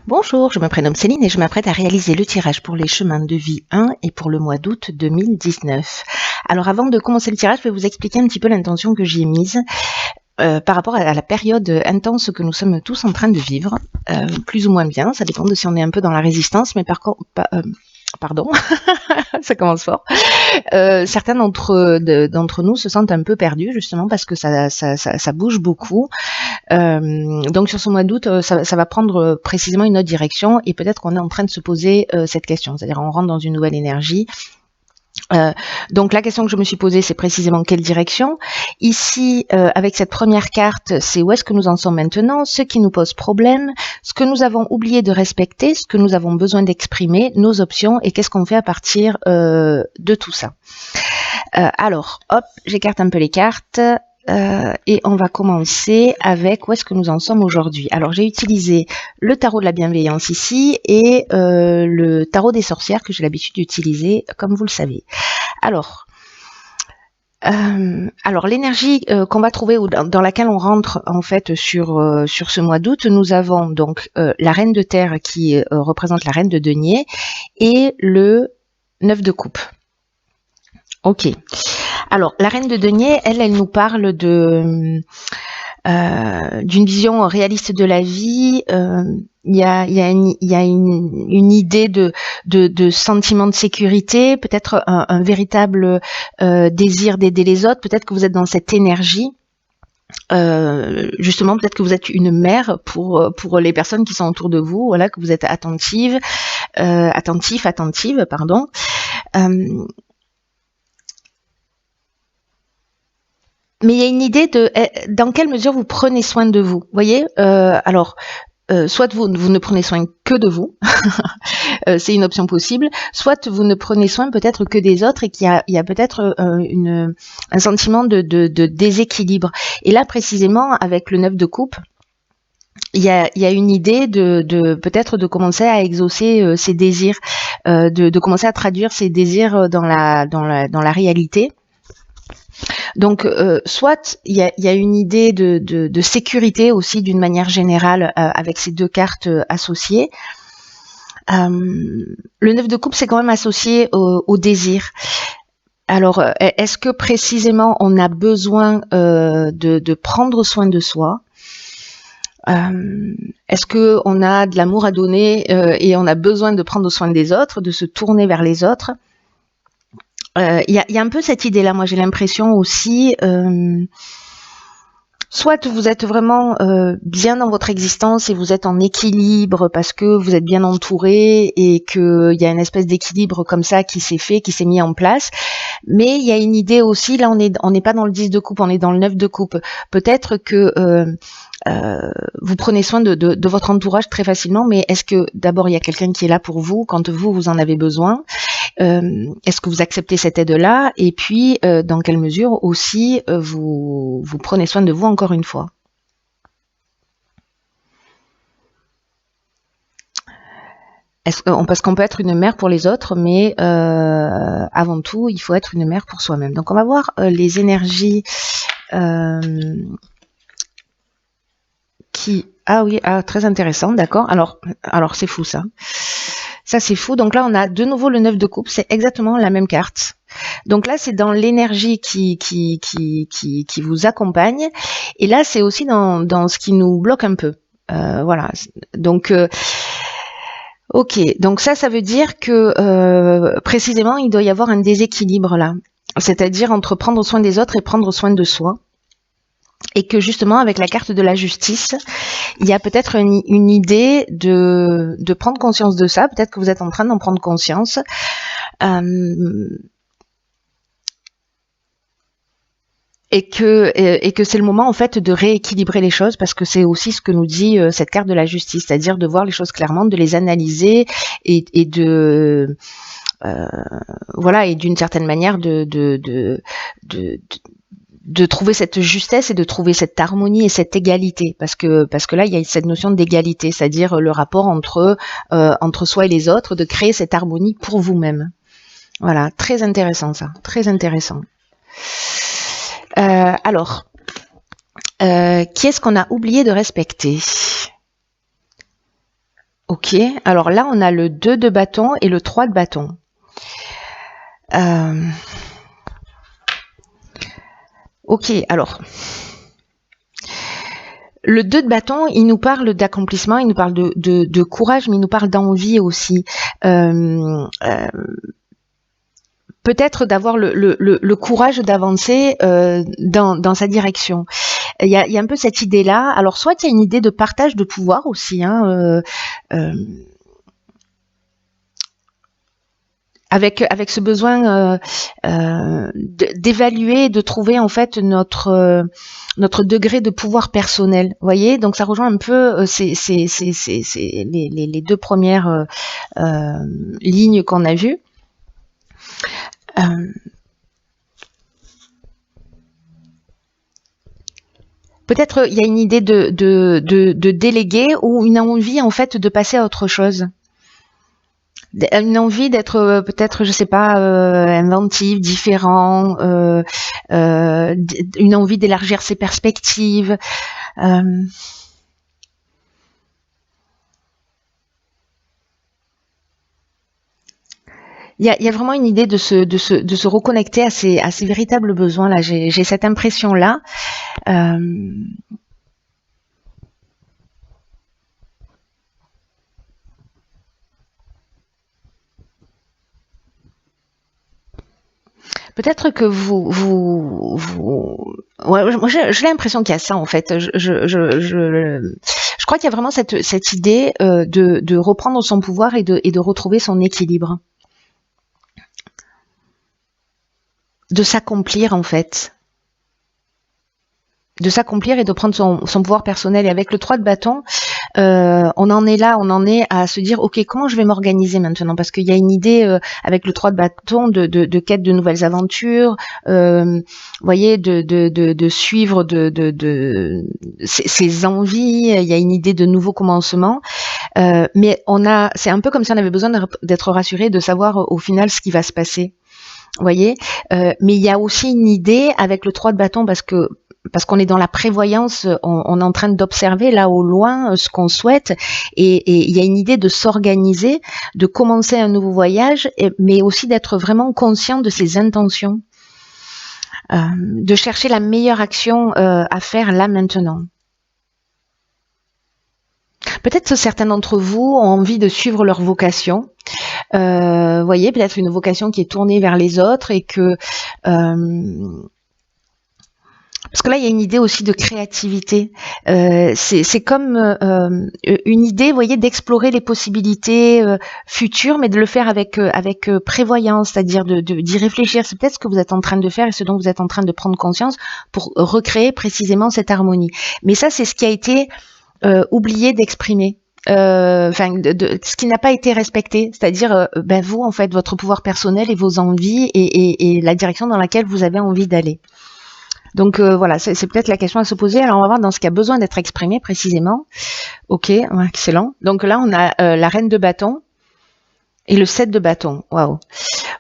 Bonjour, je me prénomme Céline et je m'apprête à réaliser le tirage pour les chemins de vie 1 et pour le mois d'août 2019. Alors avant de commencer le tirage, je vais vous expliquer un petit peu l'intention que j'y ai mise par rapport à la période intense que nous sommes tous en train de vivre, plus ou moins bien, ça dépend de si on est un peu dans la résistance, mais pardon, ça commence fort. Certains d'entre nous se sentent un peu perdus justement parce que ça bouge beaucoup. Donc sur ce mois d'août, ça va prendre précisément une autre direction et peut-être qu'on est en train de se poser cette question, c'est-à-dire on rentre dans une nouvelle énergie. Donc la question que je me suis posée, c'est précisément quelle direction. Ici, avec cette première carte, c'est où est-ce que nous en sommes maintenant, ce qui nous pose problème, ce que nous avons oublié de respecter, ce que nous avons besoin d'exprimer, nos options et qu'est-ce qu'on fait à partir de tout ça. Alors, hop, j'écarte un peu les cartes. Et on va commencer avec où est-ce que nous en sommes aujourd'hui. Alors j'ai utilisé le tarot de la bienveillance ici et le tarot des sorcières que j'ai l'habitude d'utiliser comme vous le savez. Alors l'énergie qu'on va trouver dans laquelle on rentre en fait sur ce mois d'août, nous avons donc la reine de terre qui représente la reine de denier et le 9 de coupe. Ok. Alors, la reine de denier, elle nous parle d'une vision réaliste de la vie. Il y a une idée de sentiment de sécurité, peut-être un véritable désir d'aider les autres. Peut-être que vous êtes dans cette énergie. Justement, peut-être que vous êtes une mère pour les personnes qui sont autour de vous. Voilà, que vous êtes attentive, pardon. Mais il y a une idée de dans quelle mesure vous prenez soin de vous. Vous voyez, soit vous ne prenez soin que de vous, c'est une option possible, soit vous ne prenez soin peut-être que des autres et qu'il y a peut-être un sentiment de déséquilibre. Et là, précisément, avec le 9 de coupe, il y a une idée de peut-être de commencer à exaucer ses désirs, de commencer à traduire ses désirs dans la réalité. Donc, soit il y a une idée de sécurité aussi d'une manière générale avec ces deux cartes associées. Le 9 de coupe, c'est quand même associé au désir. Alors, est-ce que précisément on a besoin de prendre soin de soi ? Est-ce que on a de l'amour à donner et on a besoin de prendre soin des autres, de se tourner vers les autres ? Il y a un peu cette idée-là, moi j'ai l'impression aussi, soit vous êtes vraiment bien dans votre existence et vous êtes en équilibre parce que vous êtes bien entouré et qu'il y a une espèce d'équilibre comme ça qui s'est mis en place, mais il y a une idée aussi, là on n'est pas dans le 10 de coupe, on est dans le 9 de coupe, peut-être que vous prenez soin de votre entourage très facilement, mais est-ce que d'abord il y a quelqu'un qui est là pour vous quand vous en avez besoin ? Est-ce que vous acceptez cette aide-là? Et puis, dans quelle mesure aussi vous prenez soin de vous encore une fois? Parce qu'on peut être une mère pour les autres, mais avant tout, il faut être une mère pour soi-même. Donc, on va voir les énergies Ah oui, très intéressant, d'accord. Alors c'est fou ça. Ça, c'est fou. Donc là, on a de nouveau le 9 de coupe. C'est exactement la même carte. Donc là, c'est dans l'énergie qui vous accompagne. Et là, c'est aussi dans ce qui nous bloque un peu. Voilà. Donc, ok. Donc ça veut dire que précisément, il doit y avoir un déséquilibre là. C'est-à-dire entre prendre soin des autres et prendre soin de soi. Et que justement, avec la carte de la justice, il y a peut-être une idée de prendre conscience de ça. Peut-être que vous êtes en train d'en prendre conscience. Et que c'est le moment en fait de rééquilibrer les choses, parce que c'est aussi ce que nous dit cette carte de la justice, c'est-à-dire de voir les choses clairement, de les analyser et de voilà, et d'une certaine manière de trouver cette justesse et de trouver cette harmonie et cette égalité, parce que là il y a cette notion d'égalité, c'est-à-dire le rapport entre soi et les autres, de créer cette harmonie pour vous-même. Voilà, très intéressant ça, très intéressant. Alors, qui est-ce qu'on a oublié de respecter ? Ok, alors là, on a le 2 de bâton et le 3 de bâton. Ok, alors, le 2 de bâton, il nous parle d'accomplissement, il nous parle de courage, mais il nous parle d'envie aussi. Peut-être d'avoir le courage d'avancer dans sa direction. Il y a un peu cette idée-là. Alors, soit il y a une idée de partage de pouvoir aussi, hein, avec ce besoin d'évaluer, de trouver en fait notre degré de pouvoir personnel. Vous voyez, donc ça rejoint un peu les deux premières lignes qu'on a vues. Peut-être il y a une idée de déléguer ou une envie en fait de passer à autre chose. Une envie d'être peut-être, je sais pas, inventif, différent, une envie d'élargir ses perspectives. Il y a vraiment une idée de se reconnecter à ses véritables besoins là. J'ai cette impression là. Peut-être que ouais, moi j'ai l'impression qu'il y a ça en fait. Je crois qu'il y a vraiment cette idée de reprendre son pouvoir et de retrouver son équilibre, de s'accomplir en fait, de s'accomplir et de prendre son pouvoir personnel. Et avec le 3 de bâton, on en est à se dire ok, comment je vais m'organiser maintenant, parce qu'il y a une idée avec le 3 de bâton de quête de nouvelles aventures, vous voyez, de suivre ses envies. Il y a une idée de nouveaux commencements, mais c'est un peu comme si on avait besoin d'être rassuré, de savoir au final ce qui va se passer, vous voyez. Mais il y a aussi une idée avec le 3 de bâton, parce qu'on est dans la prévoyance, on est en train d'observer là au loin ce qu'on souhaite, et il y a une idée de s'organiser, de commencer un nouveau voyage, mais aussi d'être vraiment conscient de ses intentions, de chercher la meilleure action à faire là maintenant. Peut-être que certains d'entre vous ont envie de suivre leur vocation. Voyez, peut-être une vocation qui est tournée vers les autres, et que parce que là, il y a une idée aussi de créativité. C'est comme une idée, vous voyez, d'explorer les possibilités futures, mais de le faire avec prévoyance, c'est-à-dire d'y réfléchir. C'est peut-être ce que vous êtes en train de faire et ce dont vous êtes en train de prendre conscience pour recréer précisément cette harmonie. Mais ça, c'est ce qui a été oublié d'exprimer. Ce qui n'a pas été respecté, c'est-à-dire vous, en fait, votre pouvoir personnel et vos envies et la direction dans laquelle vous avez envie d'aller. Donc voilà, c'est peut-être la question à se poser. Alors on va voir dans ce qui a besoin d'être exprimé précisément. Ok, excellent. Donc là on a la reine de bâton et le 7 de bâton. Waouh.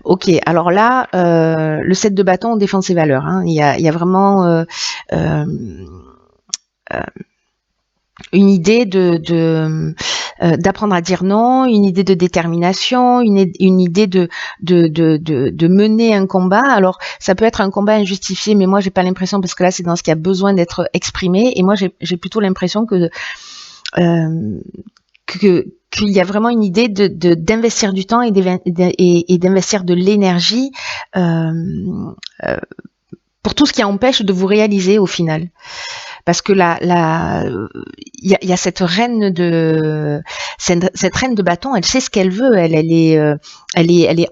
Ok, alors là le 7 de bâton, on défend ses valeurs, hein. Il y a vraiment une idée d'apprendre à dire non, une idée de détermination, une idée de mener un combat. Alors ça peut être un combat injustifié, mais moi j'ai pas l'impression, parce que là c'est dans ce qui a besoin d'être exprimé, et moi j'ai plutôt l'impression qu'il y a vraiment une idée d'investir du temps et d'investir de l'énergie pour tout ce qui empêche de vous réaliser au final. Parce que il y a cette reine de bâton, elle sait ce qu'elle veut, elle est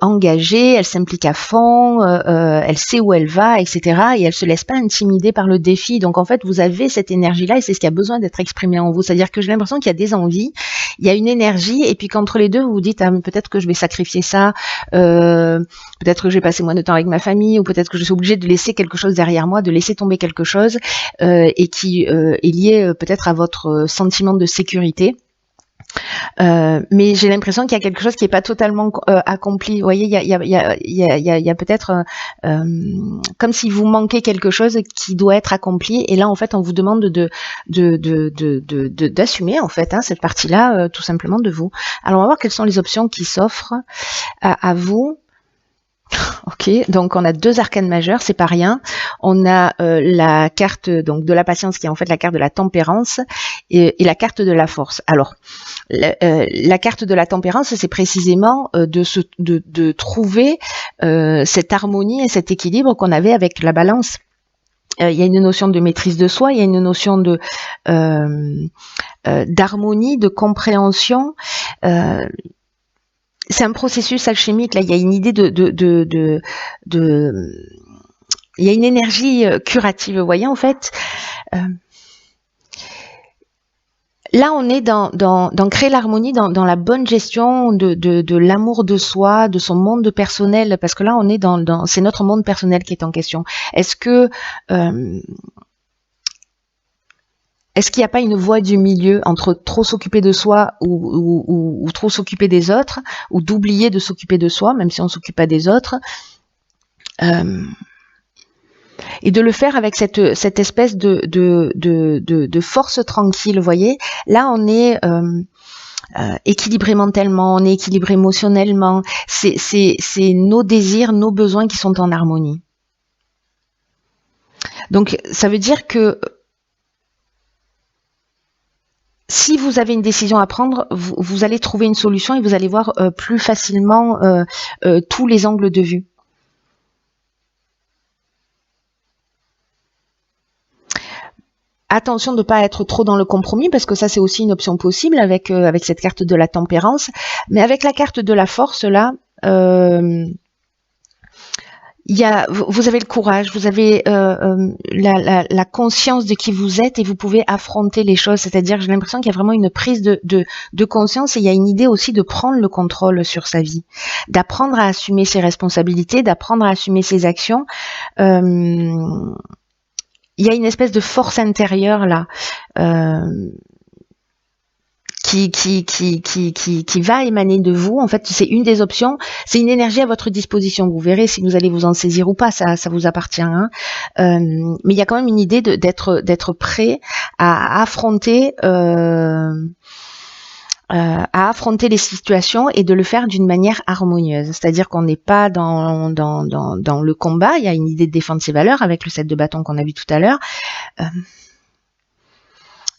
engagée, elle s'implique à fond, elle sait où elle va, etc. Et elle se laisse pas intimider par le défi. Donc en fait, vous avez cette énergie-là, et c'est ce qui a besoin d'être exprimé en vous. C'est-à-dire que j'ai l'impression qu'il y a des envies, il y a une énergie, et puis qu'entre les deux, vous vous dites peut-être que je vais sacrifier ça, peut-être que je vais passer moins de temps avec ma famille, ou peut-être que je suis obligée de laisser quelque chose derrière moi, de laisser tomber quelque chose, et qui est lié peut-être à votre sentiment de sécurité. Mais j'ai l'impression qu'il y a quelque chose qui n'est pas totalement accompli. Vous voyez, il y a peut-être comme si vous manquez quelque chose qui doit être accompli. Et là, en fait, on vous demande d'assumer en fait cette partie-là, tout simplement de vous. Alors, on va voir quelles sont les options qui s'offrent à vous. Ok, donc on a 2 arcanes majeures, c'est pas rien. On a la carte donc de la patience qui est en fait la carte de la tempérance et la carte de la force. Alors la carte de la tempérance, c'est précisément de trouver cette harmonie et cet équilibre qu'on avait avec la balance. Il y a une notion de maîtrise de soi, il y a une notion de d'harmonie, de compréhension. C'est un processus alchimique. Là, il y a une idée il y a une énergie curative. Vous voyez, en fait, là, on est dans créer l'harmonie, dans la bonne gestion de l'amour de soi, de son monde personnel, parce que là, on est c'est notre monde personnel qui est en question. Est-ce qu'il n'y a pas une voie du milieu entre trop s'occuper de soi ou trop s'occuper des autres, ou d'oublier de s'occuper de soi, même si on ne s'occupe pas des autres, et de le faire avec cette espèce de force tranquille, vous voyez. Là, on est équilibré mentalement, on est équilibré émotionnellement. C'est nos désirs, nos besoins qui sont en harmonie. Donc, ça veut dire que si vous avez une décision à prendre, vous allez trouver une solution et vous allez voir plus facilement tous les angles de vue. Attention de ne pas être trop dans le compromis, parce que ça c'est aussi une option possible avec cette carte de la tempérance. Mais avec la carte de la force, là, vous avez le courage, vous avez la conscience de qui vous êtes et vous pouvez affronter les choses. C'est-à-dire, j'ai l'impression qu'il y a vraiment une prise de conscience et il y a une idée aussi de prendre le contrôle sur sa vie, d'apprendre à assumer ses responsabilités, d'apprendre à assumer ses actions. Il y a une espèce de force intérieure là qui va émaner de vous. En fait, c'est une des options. C'est une énergie à votre disposition. Vous verrez si vous allez vous en saisir ou pas. Ça vous appartient. Hein. Mais il y a quand même une idée d'être prêt à affronter les situations et de le faire d'une manière harmonieuse. C'est-à-dire qu'on n'est pas dans le combat. Il y a une idée de défendre ses valeurs avec le 7 de bâton qu'on a vu tout à l'heure.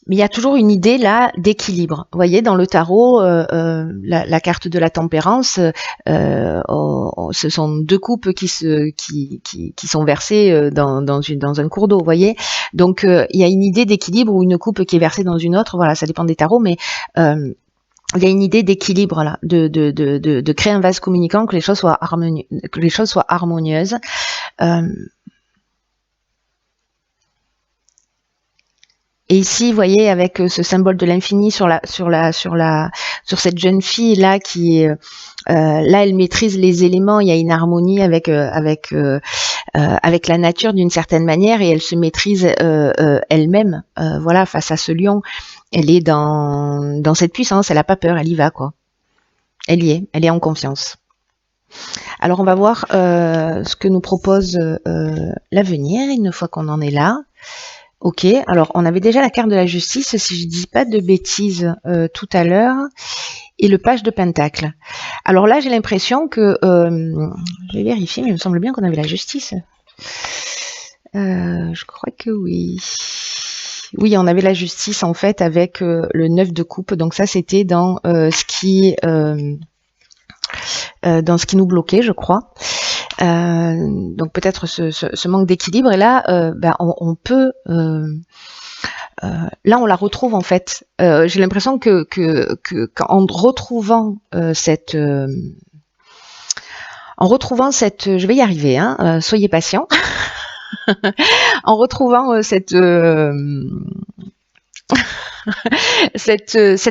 Mais il y a toujours une idée là d'équilibre. Vous voyez, dans le tarot, la carte de la tempérance, ce sont 2 coupes qui sont versées dans un cours d'eau. Vous voyez, donc il y a une idée d'équilibre ou une coupe qui est versée dans une autre. Voilà, ça dépend des tarots, mais il y a une idée d'équilibre là, de créer un vase communicant, que les choses soient harmonieuses. Et ici, vous voyez, avec ce symbole de l'infini sur cette jeune fille là qui là, elle maîtrise les éléments. Il y a une harmonie avec la nature d'une certaine manière, et elle se maîtrise elle-même. Voilà, face à ce lion, elle est dans cette puissance. Elle a pas peur, elle y va quoi. Elle y est, elle est en confiance. Alors, on va voir ce que nous propose l'avenir une fois qu'on en est là. Ok, alors on avait déjà la carte de la justice, si je dis pas de bêtises tout à l'heure, et le page de pentacle. Alors là, j'ai l'impression que, je vais vérifier, mais il me semble bien qu'on avait la justice. Je crois que oui. Oui, on avait la justice en fait avec le 9 de coupe, donc ça c'était dans ce qui nous bloquait, je crois. Donc peut-être ce manque d'équilibre, et là on peut là on la retrouve en fait. J'ai l'impression qu'en retrouvant cette je vais y arriver, hein, soyez patients. En retrouvant cette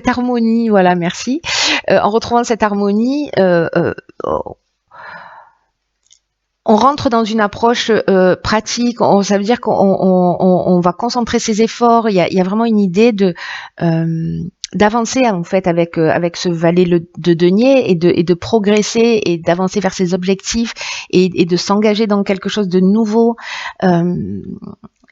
harmonie, voilà, merci. En retrouvant cette harmonie, on rentre dans une approche pratique. Ça veut dire qu'on va concentrer ses efforts. Il y a vraiment une idée d'avancer en fait avec ce valet de denier et de progresser et d'avancer vers ses objectifs et de s'engager dans quelque chose de nouveau.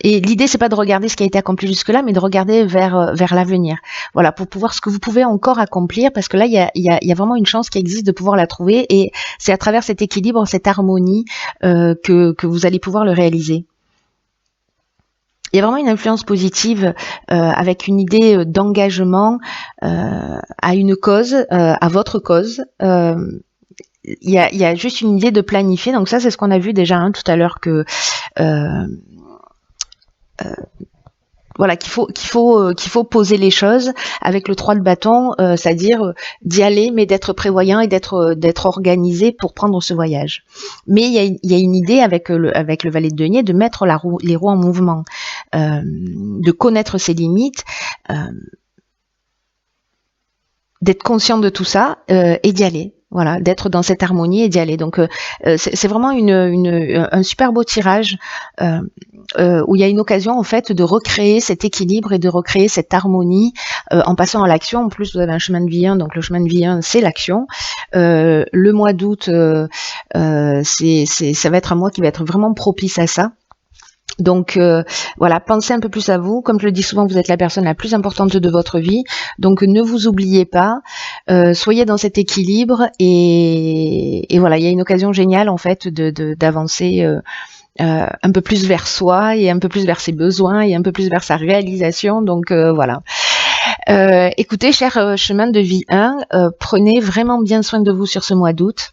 Et l'idée, c'est pas de regarder ce qui a été accompli jusque-là, mais de regarder vers l'avenir. Voilà, pour pouvoir ce que vous pouvez encore accomplir, parce que là, il y a vraiment une chance qui existe de pouvoir la trouver, et c'est à travers cet équilibre, cette harmonie que vous allez pouvoir le réaliser. Il y a vraiment une influence positive avec une idée d'engagement à une cause, à votre cause. Il y a juste une idée de planifier. Donc ça, c'est ce qu'on a vu déjà tout à l'heure que voilà, qu'il faut poser les choses avec le 3 de bâton, c'est-à-dire d'y aller, mais d'être prévoyant et d'être organisé pour prendre ce voyage. Mais il y a une idée avec le valet de denier de mettre les roues en mouvement, de connaître ses limites, d'être conscient de tout ça et d'y aller. Voilà, d'être dans cette harmonie et d'y aller. Donc c'est vraiment un super beau tirage où il y a une occasion en fait de recréer cet équilibre et de recréer cette harmonie en passant à l'action. En plus, vous avez un chemin de vie 1, donc le chemin de vie 1, c'est l'action. Le mois d'août, ça va être un mois qui va être vraiment propice à ça. Donc voilà, pensez un peu plus à vous. Comme je le dis souvent, vous êtes la personne la plus importante de votre vie. Donc ne vous oubliez pas, soyez dans cet équilibre et voilà, il y a une occasion géniale en fait d'avancer un peu plus vers soi et un peu plus vers ses besoins et un peu plus vers sa réalisation. Donc voilà. Écoutez, cher chemin de vie 1, prenez vraiment bien soin de vous sur ce mois d'août.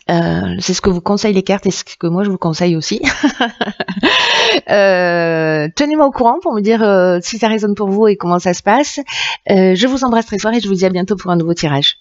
C'est ce que vous conseillent les cartes et ce que moi je vous conseille aussi. Tenez-moi au courant pour me dire si ça résonne pour vous et comment ça se passe. Je vous embrasse très fort et je vous dis à bientôt pour un nouveau tirage.